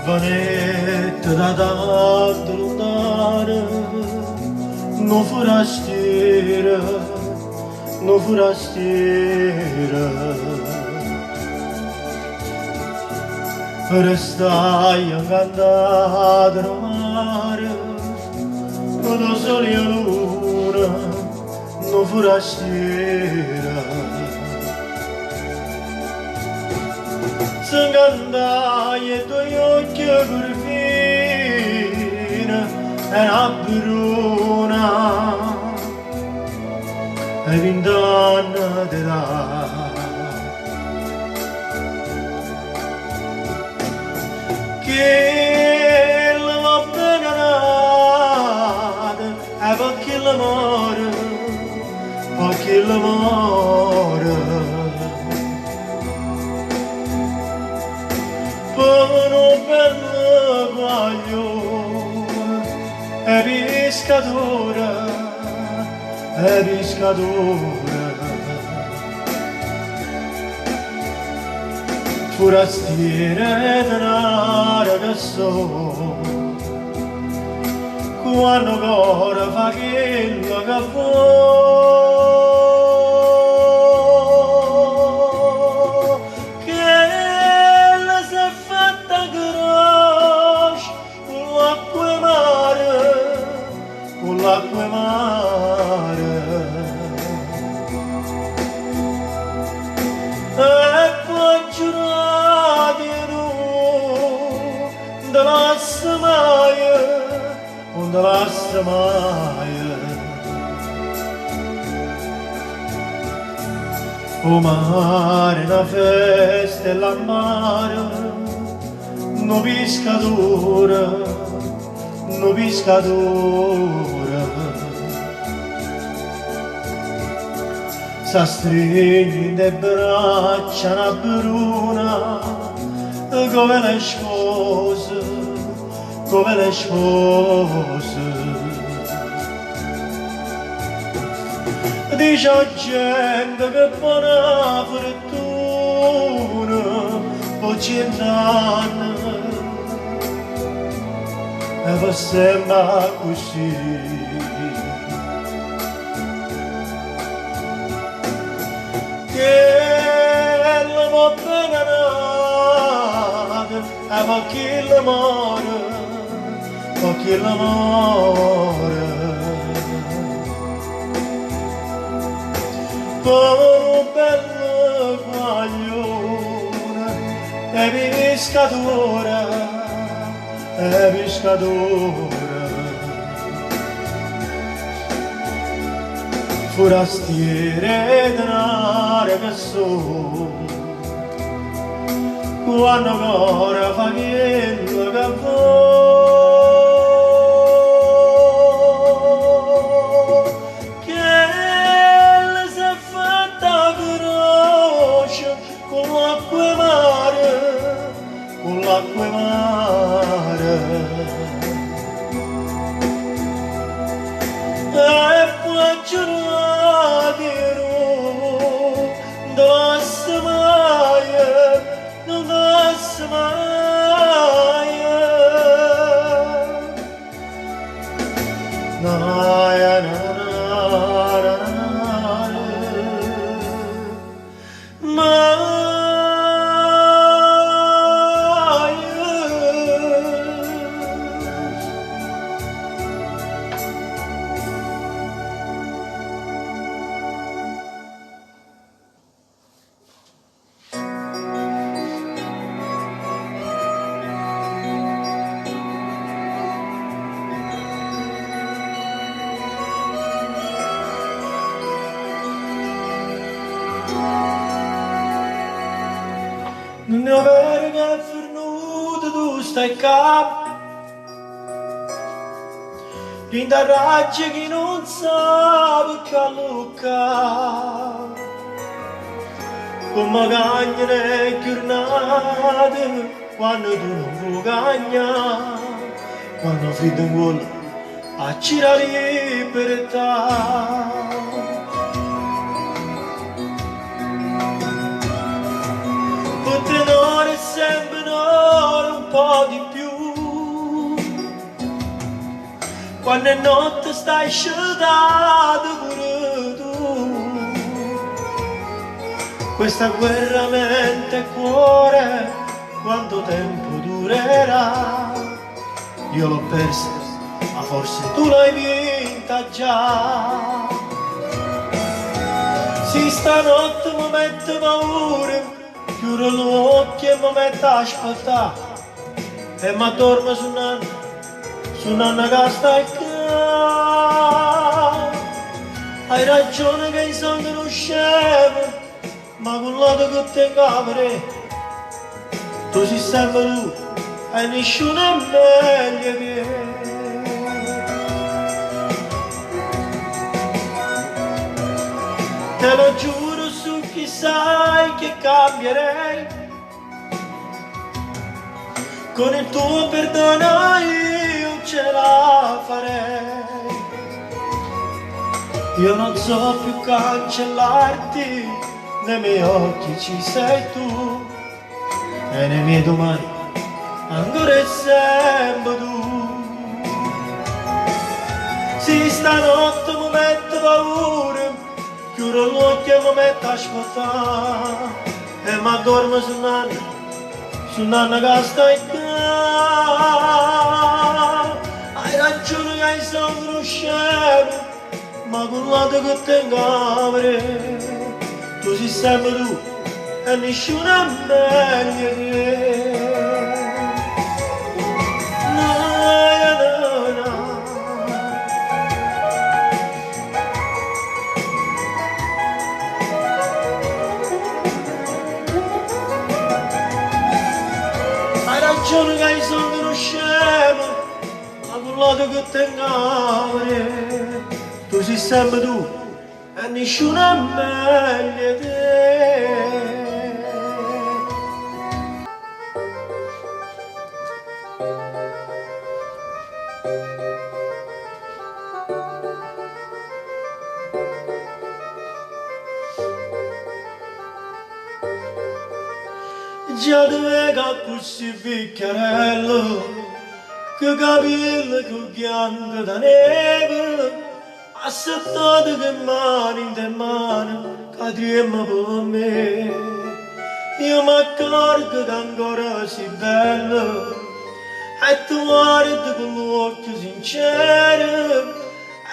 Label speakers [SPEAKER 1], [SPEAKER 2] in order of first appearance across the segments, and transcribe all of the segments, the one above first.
[SPEAKER 1] vanetta da tanto lontano, non forastiera, non forastiera. Restai incantata nel mare, con sole e luna, non forastiera. S'ingandai e tuoi occhi curvini e una bruna e 20 anni d'età. Che la va bene nata e perché l'amore, perché l'amore. Pono bello guaglione e pescatore, e pescatore. Forastiere denaro che so, quando ancora fa quello che vuoi, che la si è fatta grossa con l'acqua e mare, con l'acqua e mare. E poi giurati non te lascia mai, non te lascia mai. O mare, una festa e la mare, no pescatore, no pescatore. S'astringe in le braccia una bruna, come le spose, come le spose. Dice a gente che buona fortuna, poi 100 anni, e va sempre così. Che la va bene nata, e perché l'amore, perché l'amore. Povero bello guaglione, e pescatore, e pescatore. Forastiere denaro che so, quando ancora fa quello che vuoi, che le si è fatta grossa con l'acqua e mare, con l'acqua e mare. E poi giurati non te lascia mai, non te lascia mai. Na, na, na, na, na, non è vero che è fornuto tu stai capo, pinta raggi che non sa perché lucca, come cagna le giornate quando tu non vuoi cagnare, quando freddo in gola a c'era libertà. Sempre un'ora, un po' di più, quando è notte stai sceltato pure tu. Questa guerra mente e cuore, quanto tempo durerà? Io l'ho persa, ma forse tu l'hai vinta già. Sì, stanotte mi mette paura, chiudo gli occhi e mi metto a aspettare, e mi addormo su un'anna che sta qua. Hai ragione che i soldi non scemo, ma con l'auto che tengo apre, tu sei sempre tu e nessuno è meglio che te lo giuro su chi sai che cambierei, con il tuo perdono io ce la farei. Io non so più cancellarti, nei miei occhi ci sei tu, e nei miei domani ancora è sempre tu. Sì, stanotte mi metto paura, chiudo gli occhi e mi metto a ascoltare, e mi addormo su un'anna che stai qua. Hai ragione che hai soldi non scemo, ma con l'auto che tengo apre, tu sei sempre tu e nessuno è meglio di te. No, no, no. Hai ragione che hai soldi non scemo, ma con l'auto che tengo apre, tu sei sempre tu e nessuno è meglio di te. Già ti vedo così bicchiarello, che capelli che bianco da neve, assettate che mani in te mani, che trema per me. Io mi accorgo che ancora sei bello, e tu guardi con l'occhio sincero,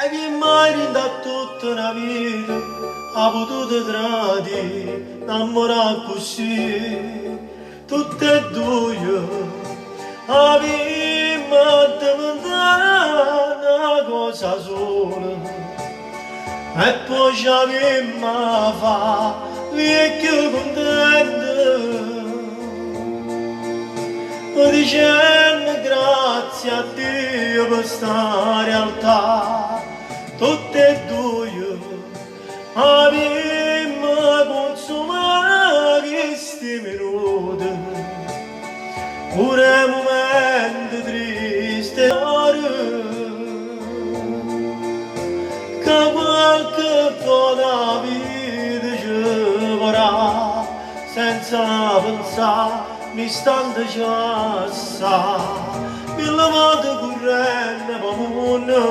[SPEAKER 1] e che mai da tutta una vita ha potuto tradire, innamorare così. Tutte e due avevamo diventato una cosa sola, e poi ci avevamo fatto vecchio contento, dicendo grazie a Dio per sta realtà. Tutte e due avevamo consumato questi minuti, pure momenti tristi e che qualche po' da vita ci vorrà, senza pensare l'istante ci passa. Mille volte correndo per mondo,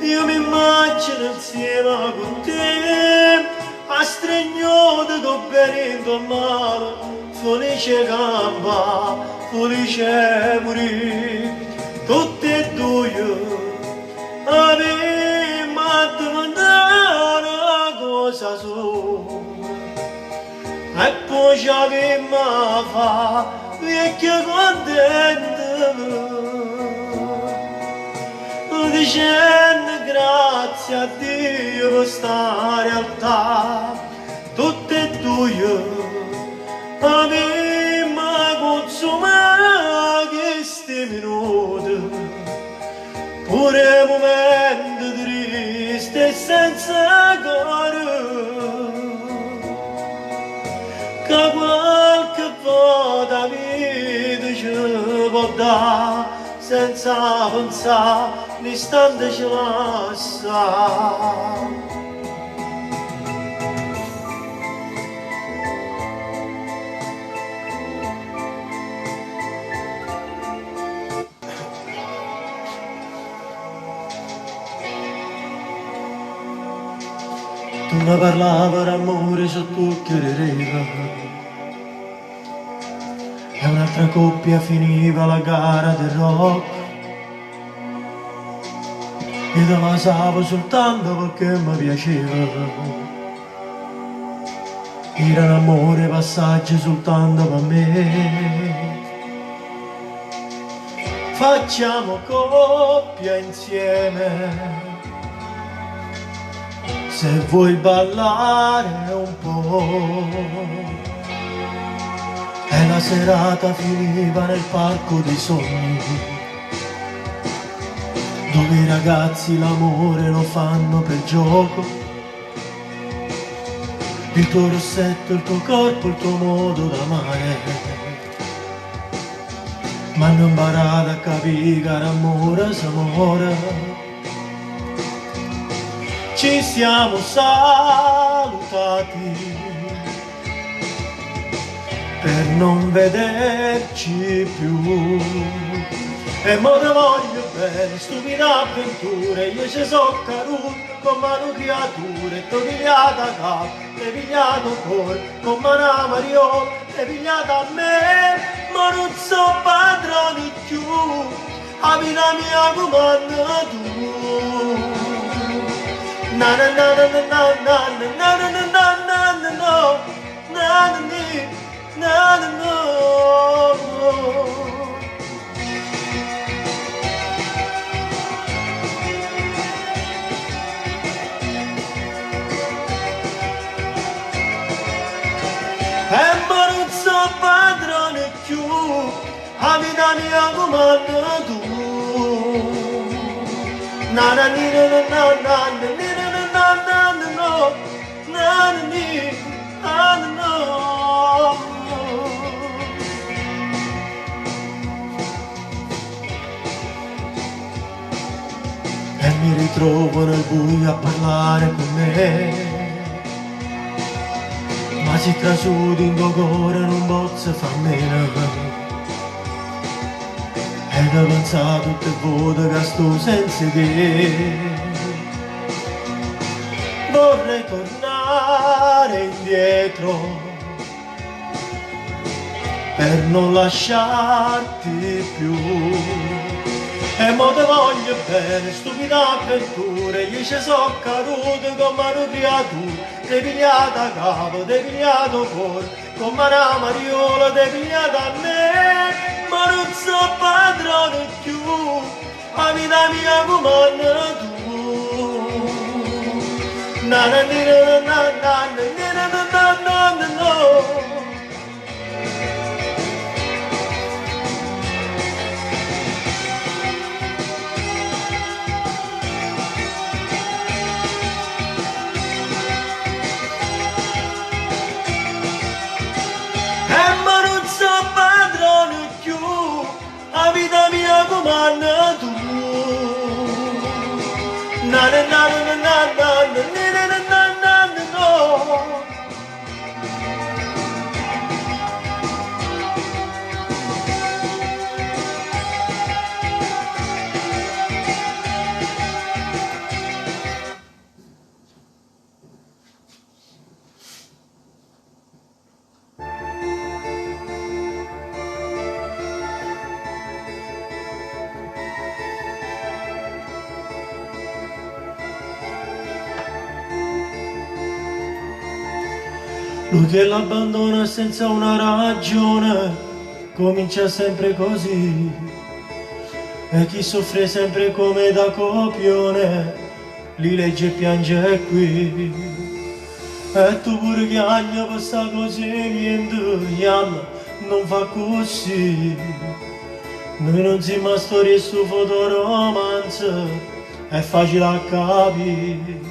[SPEAKER 1] io mi immagino insieme con te, a stregnote che venendo a mare, felice campa, felice morire. Tutte e due avevamo diventato una cosa sola, e poi ci avevamo fatto vecchio contento, dicendo grazie a Dio per sta realtà. Tutte e due avevamo consumato questi minuti, pure momenti tristi e senza cuore, che qualche volta vita ci può dare, senza pensare l'istante ci passa. Tu ne parlava d'amore sotto chiarereva e un'altra coppia finiva la gara del rock e te basavo soltanto perché mi piaceva. Era un amore passaggio soltanto per me. Facciamo coppia insieme se vuoi ballare un po'. E la serata finiva nel parco dei sogni, dove i ragazzi l'amore lo fanno per gioco. Il tuo rossetto, il tuo corpo, il tuo modo d'amare m'hanno imparato a capire che l'amore s'amore. Ci siamo salutati per non vederci più e mo te voglio bene, stupide avventure, io ci so caduto come una creatura e t'ho pigliata a capo, t'hai pigliato cuore come una mariola, t'hai pigliata a me, ma non so padrone più, la vita mia comanda tu. Na na na na na na na na na na na na na na na na. E ma non so padrone più, la vita mia comanda tu. Na na ni na na na na ni na na na na na no na na ni na na no. E mi ritrovo nel buio a parlare con me, ma si trasuti in tuo cuore non posso far meno. Ed ho pensato tutte volte che sto senza te. Vorrei tornare indietro per non lasciarti più. E mo te voglio bene, stupida avventure, io ci so caduto come una creatura, t'hai pigliata a capo, t'hai pigliato cuore, come una mariola, t'hai pigliata a me, ma non so padrone più, la vita mia comanda tu. Na na na na na na na na na na no. La vita mia comanda tu. Na na na na na na na na na na no. Lui che l'abbandona senza una ragione comincia sempre così, e chi soffre sempre come da copione li legge e piange qui. E tu pure chiagna per sta così niente, non fa così. Noi non siamo storie su fotoromanze, è facile a capire.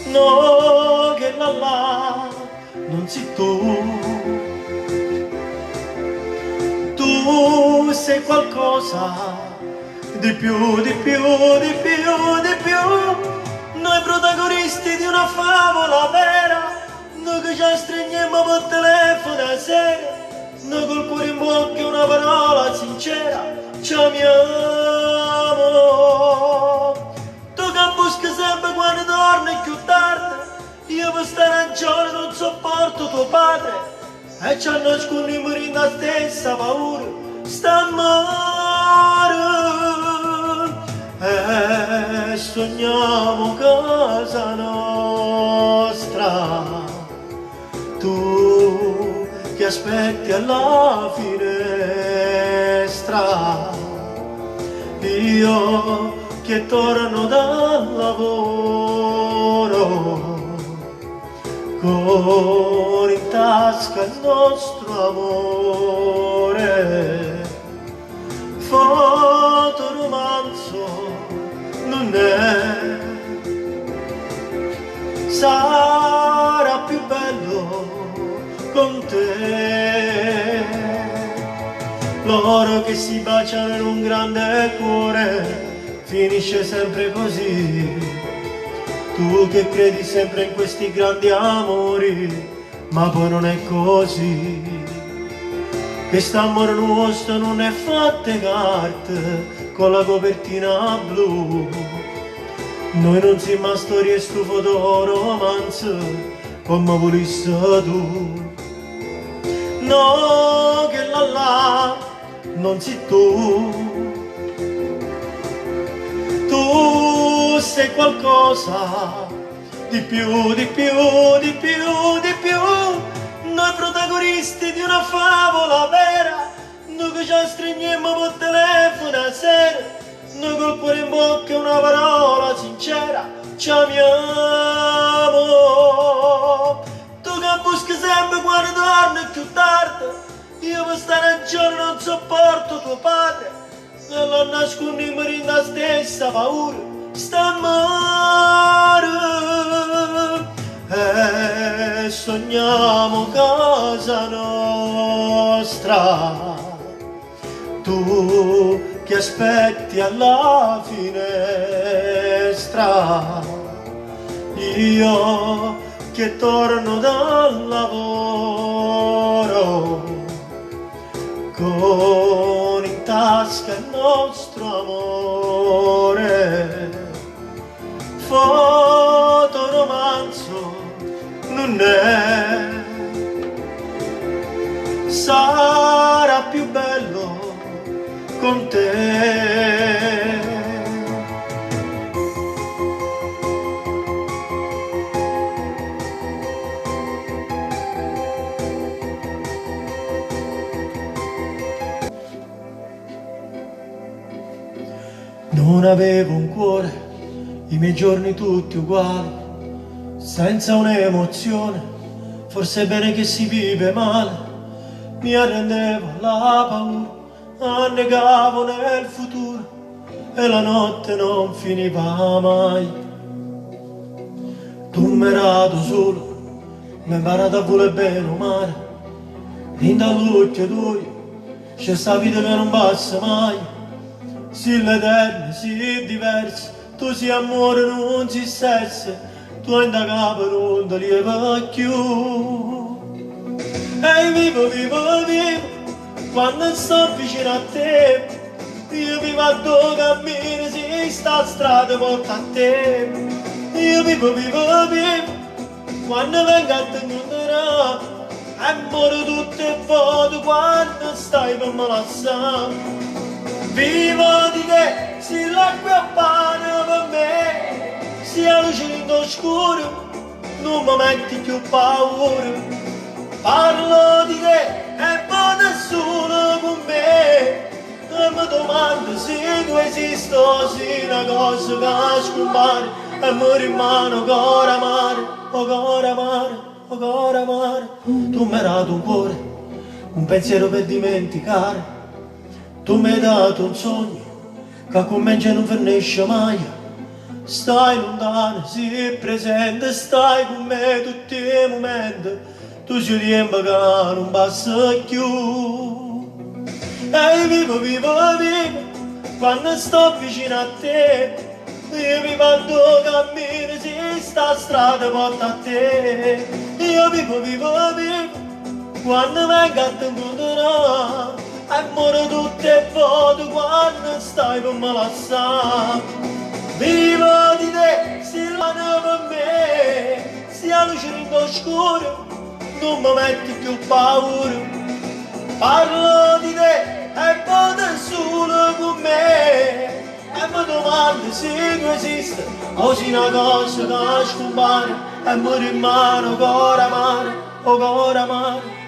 [SPEAKER 1] No, che là non sei tu. Tu sei qualcosa di più, di più, di più, di più. Noi protagonisti di una favola vera, noi che ci stringiamo per telefono a sera, noi col cuore in bocca e una parola sincera, ci amiamo. Tu che buschi sempre quando torni più tardi, questa ragione non sopporto tuo padre e ci hanno nascondi morendo la stessa paura. Sta e sogniamo casa nostra, tu che aspetti alla finestra, io che torno dal lavoro con in tasca il nostro amore. Fotoromanzo non è, sarà più bello con te. Loro che si baciano in un grande cuore, finisce sempre così. Tu che credi sempre in questi grandi amori, ma poi non è così. Quest'amore nostro non è fatte carte con la copertina blu. Noi non siamo storie stufo di romanzo come volessi tu. No, che là non sei tu. Tu sei qualcosa di più, di più, di più, di più. Noi protagonisti di una favola vera, noi che ci stringiamo per telefono a sera, noi col cuore in bocca e una parola sincera, ci amiamo. Tu che buschi sempre quando torni più tardi, io per sta ragione non sopporto tuo padre, e lo nascondiamo in la stessa paura, sta e sogniamo casa nostra, tu che aspetti alla finestra, io che torno dal lavoro con in tasca il nostro amore. Fotoromanzo non è, sarà più bello con te. Non avevo un cuore, i miei giorni tutti uguali, senza un'emozione, forse è bene che si vive male. Mi arrendevo alla paura, annegavo nel futuro e la notte non finiva mai. Tu mi rato solo, mi imparato a volere bene o male, in dall'occhio tuo c'è sta vita che non passa mai. Si l'eterno, si diverso, tu si amore non si stesse, tu hai da capo non ti lieva più. E vivo, vivo, vivo, quando sto vicino a te, io vivo a dove cammino, si sta strada porta a te. Io vivo, vivo, vivo, quando vengo a te incontrare, e muore tutte le volte quando stai per me lasciare. Vivo di te, si l'acqua e pane per me, sia luce in oscuro, non mi metti più paura. Parlo di te e poi nessuno con me, e mi domando se tu esisti o se una cosa che scompare, e mi rimane ancora amare, ancora amare, ancora amare. Tu mi hai dato un cuore, un pensiero per dimenticare. Tu mi hai dato un sogno che con me non finisce mai. Stai lontano, sii presente, stai con me tutti i momenti. Tu sei tempo che non passa più. E vivo, vivo, vivo, quando sto vicino a te. Io vivo a dove cammino, si sta strada porta a te. Io vivo, vivo, vivo, quando vengo a te incontrare, e muore tutte le volte quando stai per me lasciare. Vivo di te, si l'hanno per me, sia luce oscuro, non mi metti più paura. Parlo di te e vado solo con me. E mi domando se tu esiste, o se una cosa che scompare e mi rimane ancora amare, ancora amare.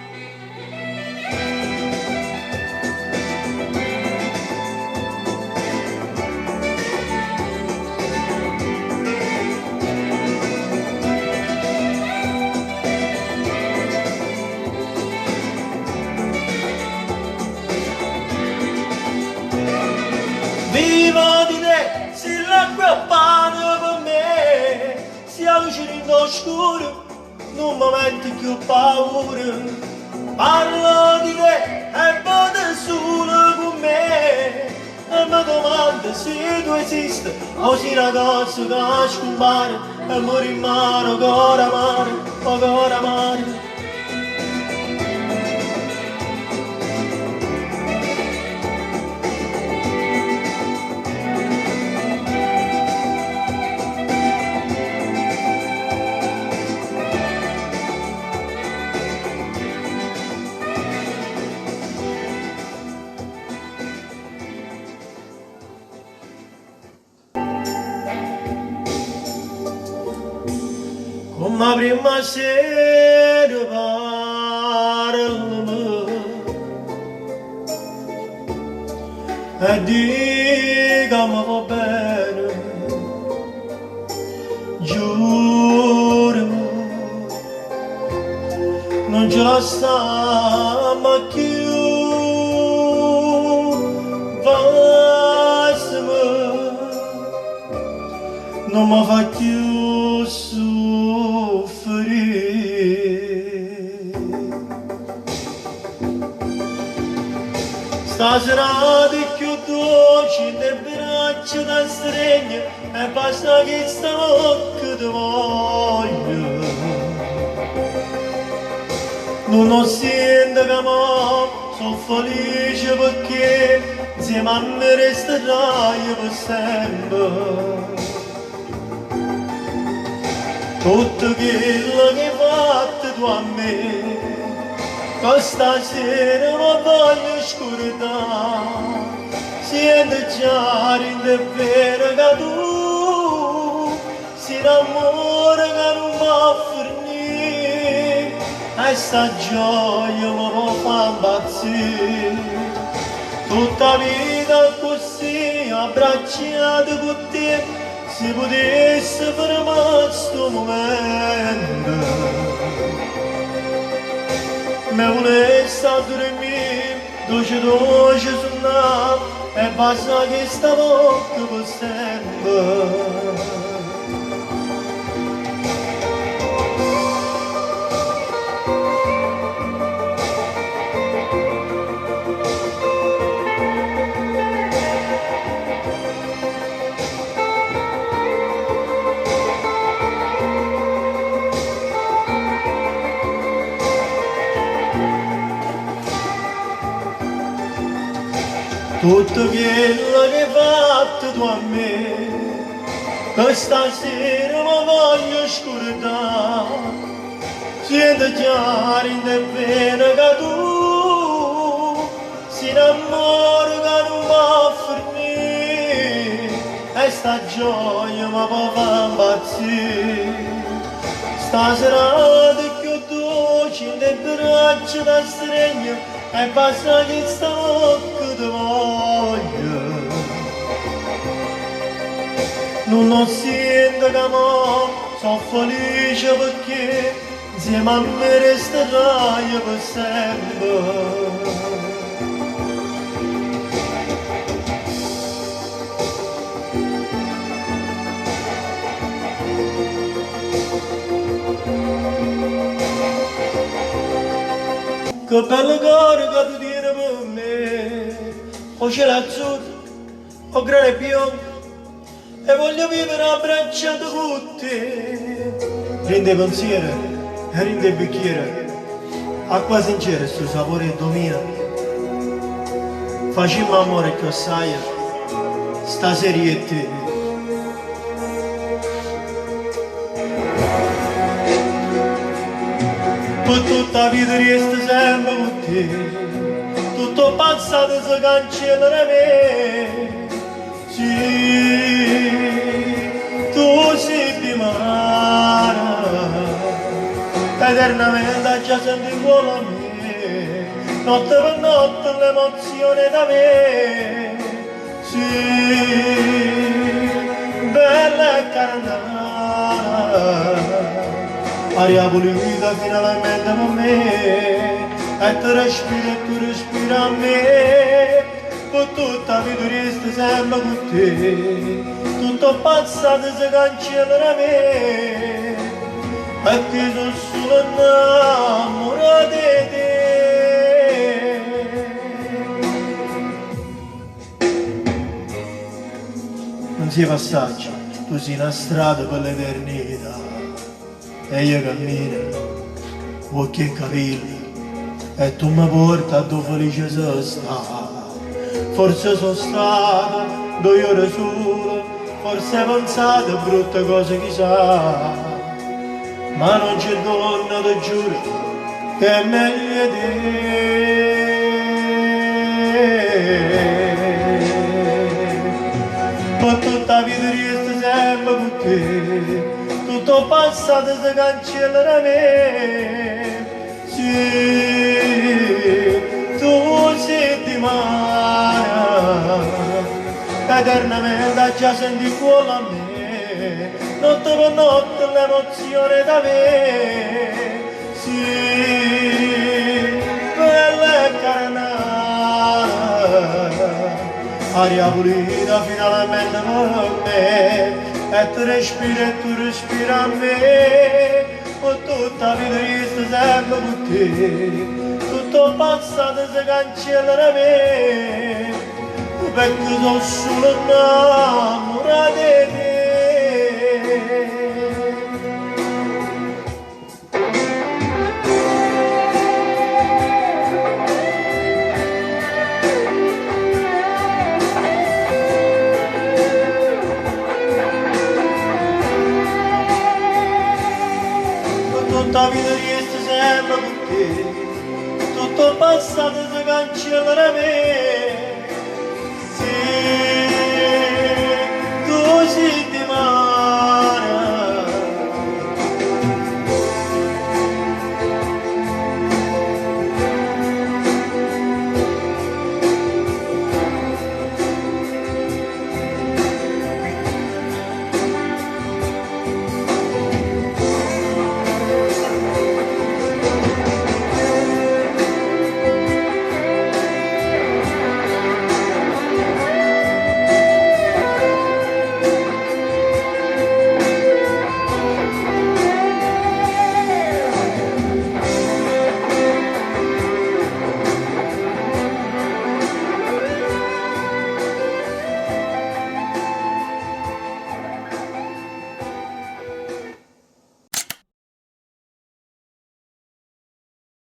[SPEAKER 1] Vivo di te, se l'acqua pane per me, se la luce rende scuro, non mi metti più paura. Parlo di te e vado solo con me, e mi domando se tu esiste, o se una cosa che scompare, e mi rimane ancora amare, ancora amare. Come prima sera parlami e di che mi va bene, giurami, non ce la stiamo più, vassimi, non mi fa più soffrire. Stasera di più dolce, le braccia da stregna e basta che stanotte ti voglio. Non sento che sono felice perché insieme a me resterai per sempre. Tutto quello che hai fatto tu a me, questa sera mi voglio scordare. Sento già è vero che tu sei l'amore che non va a finire, e sta gioia mi fa impazzire. Tutta la vita così abbracciata con te, se potesse fermare sto momento, me volesse a dormire, dolce dolce suonare, e basta che stanotte per sempre. Tutto quello che hai fatto tu a me, questa sera mi voglio scordare. Sento chiaro in te bene che tu sei l'amore che non va a finire, e sta gioia mi fa impazzire. Stasera di più dolce in te braccia da stregna, e basta che stanotte ti voglio. Non sento che sono felice perché insieme a me resterai per sempre. Che bello cuore che tu tieni per me, o cielo azzurro, o grane bianco, e voglio vivere abbracciato con te. Rende pensiero e rende bicchiere, acqua sincera sto sapore mio. Facciamo amore che sai, stasera io e te. per tutta la vita resta sempre con te, tutto passato si cancella da me. Sì, tu sei di mare, eternamente già senti vuole a me, notte per notte l'emozione da me. Sì, bella e carnale, aria pulita finalmente per me, e tu respiri a me, per tutta la vita resta sempre con te, tutto passato si cancella da me, perché sono solo innamorato di te. Non sei passaggio, tu sei una strada per l'eternità, e io cammino, occhi e capelli, e tu mi porti a tua felice sei stata. Forse sono stata 2 ore solo, forse hai pensato a brutte cose chissà, ma non c'è donna, ti giuro, che è meglio di te. Per tutta la vita resta sempre con te, tutto passato si cancella da me. Sì, tu sei di mare, eternamente già senti cuore a me, notte per notte l'emozione da me. Sì, bella e carnale, aria pulita finalmente per me, e tu respiri a me, per tutta la vita resta sempre con te, tutto passato si cancella da me, perché sono solo innamorato di te. Tutta la vita resta sempre con te, tutto passato si cancella da me.